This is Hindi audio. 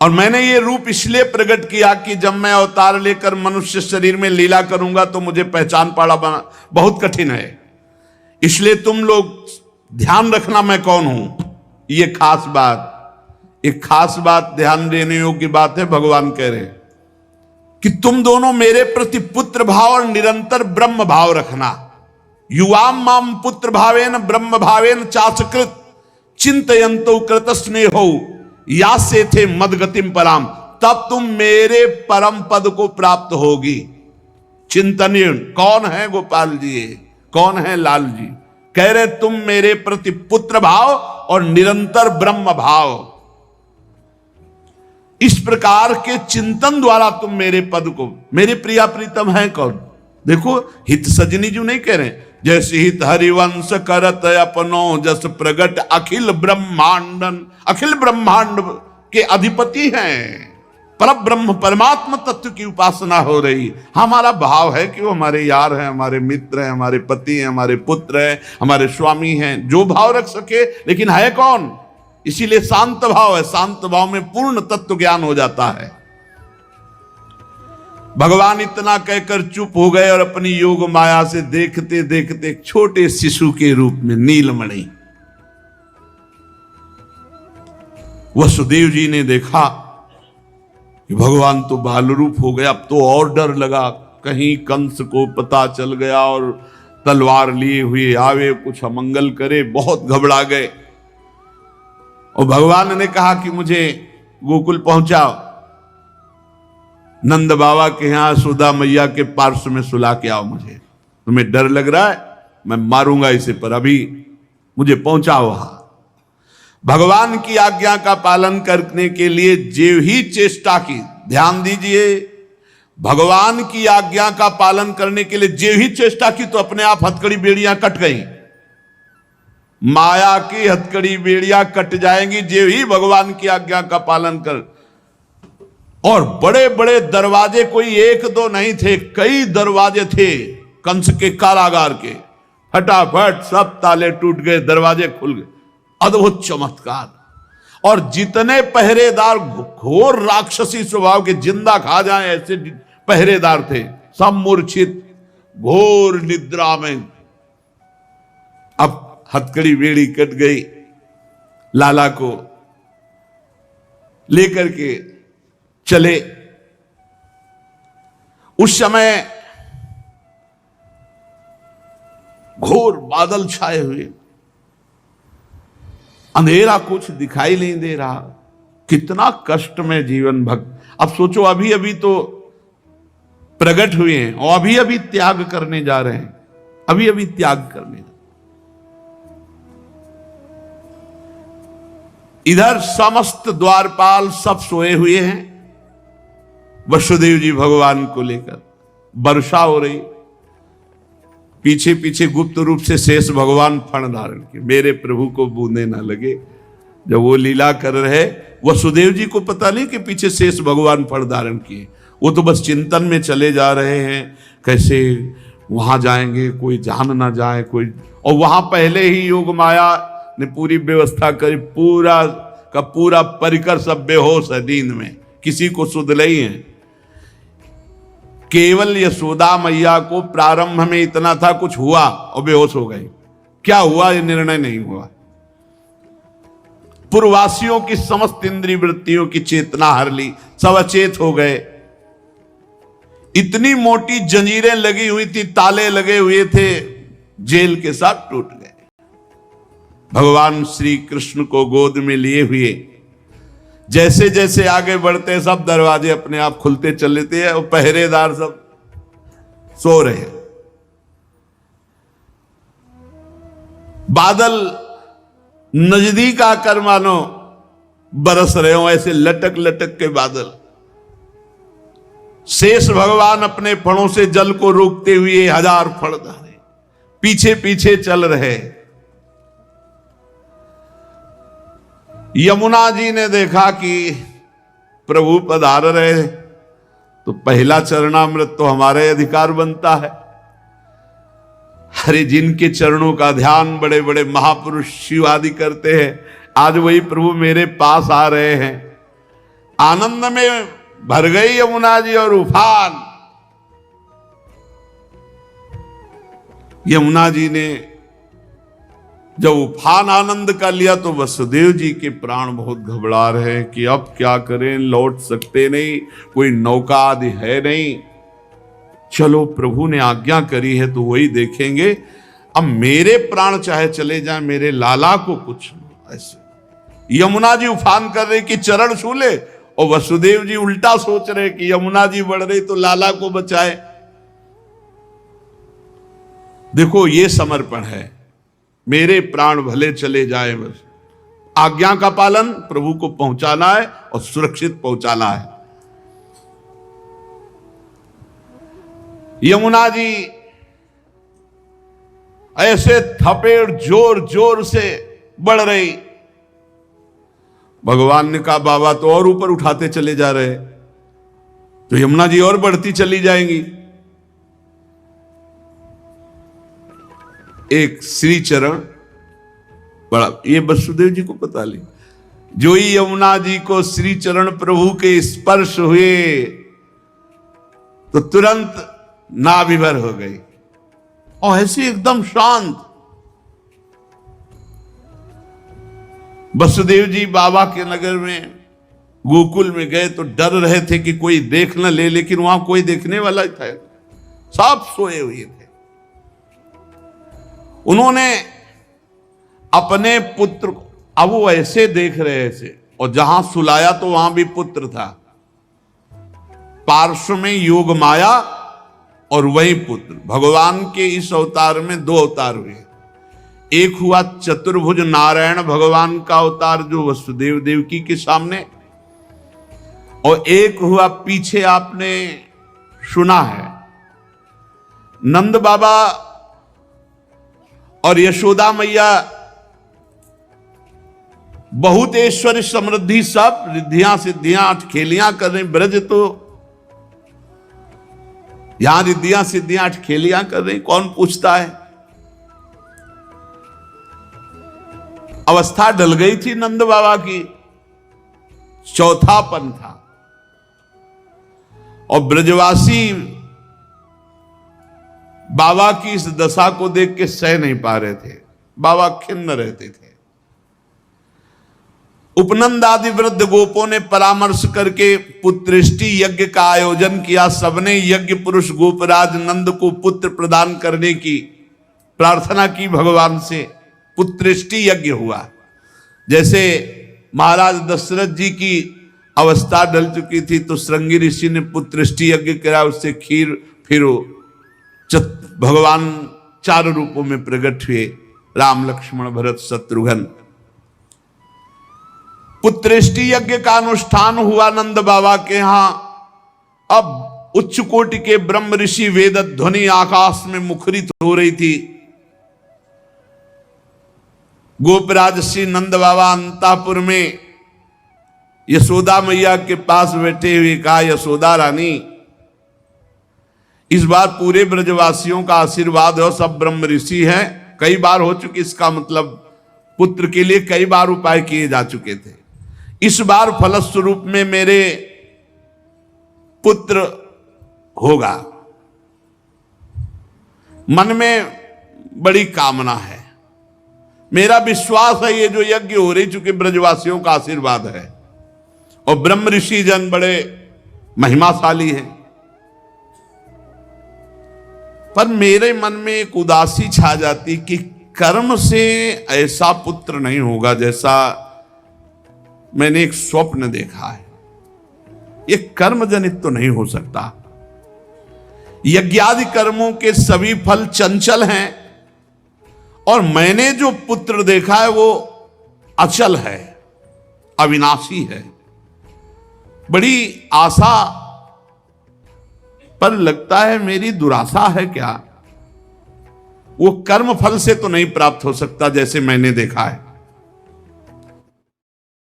और मैंने ये रूप इसलिए प्रकट किया कि जब मैं अवतार लेकर मनुष्य शरीर में लीला करूंगा तो मुझे पहचान पाना बहुत कठिन है। इसलिए तुम लोग ध्यान रखना मैं कौन हूं। ये खास बात, एक खास बात ध्यान देने योग्य बात है। भगवान कह रहे हैं कि तुम दोनों मेरे प्रति पुत्र भाव और निरंतर ब्रह्म भाव रखना। युवाम माम पुत्र भावेन ब्रह्म भावेन चाचकृत चिंतयंतो कृत स्नेहो या से थे मदगतिम पराम, तब तुम मेरे परम पद को प्राप्त होगी। चिंतनीय कौन है गोपाल जी, कौन है लाल जी? कह रहे तुम मेरे प्रति पुत्र भाव और निरंतर ब्रह्म भाव, इस प्रकार के चिंतन द्वारा तुम मेरे पद को, मेरे प्रिया प्रीतम है कौन? देखो हित सजनी जी नहीं कह रहे, जैसे हित हरिवंश करत अपनो जस प्रगट अखिल ब्रह्मांडन, अखिल ब्रह्मांड के अधिपति हैं। पर ब्रह्म परमात्मा तत्व की उपासना हो रही। हमारा भाव है कि वो हमारे यार हैं, हमारे मित्र हैं, हमारे पति हैं, हमारे पुत्र हैं, हमारे स्वामी हैं, जो भाव रख सके, लेकिन है कौन? इसीलिए शांत भाव है। शांत भाव में पूर्ण तत्व ज्ञान हो जाता है। भगवान इतना कहकर चुप हो गए और अपनी योग माया से देखते देखते एक छोटे शिशु के रूप में नीलमणि, वसुदेव जी ने देखा कि भगवान तो बाल रूप हो गया। अब तो और डर लगा, कहीं कंस को पता चल गया और तलवार लिए हुए आवे, कुछ अमंगल करे। बहुत घबरा गए और भगवान ने कहा कि मुझे गोकुल पहुंचाओ, नंद बाबा के यहां सुधा मैया के पार्श्व में सुला के आओ। मुझे तुम्हें डर लग रहा है, मैं मारूंगा इसे, पर अभी मुझे पहुंचाओ वहां। भगवान की आज्ञा का पालन करने के लिए जो ही चेष्टा की, ध्यान दीजिए, भगवान की आज्ञा का पालन करने के लिए जो ही चेष्टा की तो अपने आप हथकड़ी बेड़ियां कट गई। माया की हथकड़ी बेड़ियां कट जाएंगी जो ही भगवान की आज्ञा का पालन कर। और बड़े बड़े दरवाजे कोई एक दो नहीं थे, कई दरवाजे थे कंस के कारागार के। फटाफट सब ताले टूट गए, दरवाजे खुल गए। अद्भुत चमत्कार। और जितने पहरेदार घोर राक्षसी स्वभाव के, जिंदा खा जाए ऐसे पहरेदार थे, सब मूर्छित घोर निद्रा में। अब हथकड़ी बेड़ी कट गई। लाला को लेकर के चले। उस समय घोर बादल छाए हुए, अंधेरा, कुछ दिखाई नहीं दे रहा। कितना कष्ट में जीवन भक्त। अब सोचो, अभी अभी तो प्रकट हुए हैं और अभी अभी त्याग करने जा रहे हैं, अभी अभी त्याग करने। इधर समस्त द्वारपाल सब सोए हुए हैं, वसुदेव जी भगवान को लेकर। वर्षा हो रही, पीछे पीछे गुप्त रूप से शेष भगवान फण धारण किए, मेरे प्रभु को बूंदे ना लगे। जब वो लीला कर रहे, वसुदेव जी को पता नहीं कि पीछे शेष भगवान फण धारण किए। वो तो बस चिंतन में चले जा रहे हैं, कैसे वहां जाएंगे, कोई जान ना जाए कोई। और वहां पहले ही योग माया ने पूरी व्यवस्था करी, पूरा का पूरा परिकर सब बेहोश है नींद में, किसी को सुध नहीं है। केवल यशोदा मैया को प्रारंभ में इतना था, कुछ हुआ और बेहोश हो गई। क्या हुआ ये निर्णय नहीं हुआ। पूर्ववासियों की समस्त इंद्रिय वृत्तियों की चेतना हर ली, सब अचेत हो गए। इतनी मोटी जंजीरें लगी हुई थी, ताले लगे हुए थे, जेल के साथ टूट गए। भगवान श्री कृष्ण को गोद में लिए हुए जैसे जैसे आगे बढ़ते, सब दरवाजे अपने आप खुलते चले थे और पहरेदार सब सो रहे। बादल नजदीक आकर मानो बरस रहे हो, ऐसे लटक लटक के बादल। शेष भगवान अपने फणों से जल को रोकते हुए 1000 फण धारे पीछे पीछे चल रहे। यमुना जी ने देखा कि प्रभु पधार रहे, तो पहला चरणामृत तो हमारे अधिकार बनता है। हरे जिनके चरणों का ध्यान बड़े बड़े महापुरुष शिव आदि करते हैं, आज वही प्रभु मेरे पास आ रहे हैं। आनंद में भर गई यमुना जी और उफान। यमुना जी ने जब उफान आनंद का लिया तो वसुदेव जी के प्राण बहुत घबरा रहे हैं कि अब क्या करें, लौट सकते नहीं, कोई नौका आदि है नहीं। चलो प्रभु ने आज्ञा करी है तो वही देखेंगे। अब मेरे प्राण चाहे चले जाएं, मेरे लाला को कुछ ऐसे। यमुना जी उफान कर रहे कि चरण छू ले, और वसुदेव जी उल्टा सोच रहे कि यमुना जी बढ़ रही तो लाला को बचाए। देखो ये समर्पण है, मेरे प्राण भले चले जाए, बस आज्ञा का पालन, प्रभु को पहुंचाना है और सुरक्षित पहुंचाना है। यमुना जी ऐसे थपेड़ जोर जोर से बढ़ रही। भगवान ने कहा बाबा तो और ऊपर उठाते चले जा रहे, तो यमुना जी और बढ़ती चली जाएंगी। एक श्री चरण बड़ा, ये वसुदेव जी को पता नहीं, जो ही यमुना जी को श्री चरण प्रभु के स्पर्श हुए तो तुरंत नाभिभर हो गई और ऐसे एकदम शांत। वसुदेव जी बाबा के नगर में गोकुल में गए तो डर रहे थे कि कोई देख न ले, लेकिन वहां कोई देखने वाला था, सब सोए हुए थे। उन्होंने अपने पुत्र को, अब वो ऐसे देख रहे थे, और जहां सुलाया तो वहां भी पुत्र था, पार्श्व में योग माया और वही पुत्र। भगवान के इस अवतार में दो अवतार हुए, एक हुआ चतुर्भुज नारायण भगवान का अवतार जो वसुदेव देवकी के सामने, और एक हुआ पीछे आपने सुना है नंद बाबा और यशोदा मैया बहुत ऐश्वर्य समृद्धि सब रिद्धियां सिद्धियां अठखेलियां कर रही। ब्रज तो यहां रिद्धियां सिद्धियां अठखेलियां कर रही, कौन पूछता है। अवस्था ढल गई थी नंद बाबा की, चौथापन था, और ब्रजवासी बाबा की इस दशा को देख के सह नहीं पा रहे थे, बाबा खिन्न रहते थे। उपनंद आदि वृद्ध गोपों ने परामर्श करके पुत्रेष्टि यज्ञ का आयोजन किया। सबने यज्ञ पुरुष गोपराज नंद को पुत्र प्रदान करने की प्रार्थना की भगवान से। पुत्रेष्टि यज्ञ हुआ। जैसे महाराज दशरथ जी की अवस्था ढल चुकी थी तो श्रृंगी ऋषि ने पुत्रेष्टि यज्ञ करा, उससे खीर, फिर भगवान चार रूपों में प्रकट हुए, राम लक्ष्मण भरत शत्रुघ्न। पुत्रेष्टि यज्ञ का अनुष्ठान हुआ नंद बाबा के यहां। अब उच्च कोटि के ब्रह्म ऋषि वेद ध्वनि आकाश में मुखरित हो रही थी। गोपराज श्री नंद बाबा अंतापुर में यशोदा मैया के पास बैठे हुए कहा, यशोदा रानी इस बार पूरे ब्रजवासियों का आशीर्वाद हो, सब ब्रह्म ऋषि हैं, कई बार हो चुकी, इसका मतलब पुत्र के लिए कई बार उपाय किए जा चुके थे। इस बार फलस्वरूप में मेरे पुत्र होगा, मन में बड़ी कामना है, मेरा विश्वास है ये जो यज्ञ हो रही, चूंकि ब्रजवासियों का आशीर्वाद है और ब्रह्म ऋषि जन बड़े महिमाशाली हैं, पर मेरे मन में एक उदासी छा जाती कि कर्म से ऐसा पुत्र नहीं होगा जैसा मैंने एक स्वप्न देखा है। ये कर्म जनित तो नहीं हो सकता। यज्ञादि कर्मों के सभी फल चंचल हैं और मैंने जो पुत्र देखा है वो अचल है, अविनाशी है। बड़ी आशा, पर लगता है मेरी दुराशा है क्या। वो कर्म फल से तो नहीं प्राप्त हो सकता जैसे मैंने देखा है।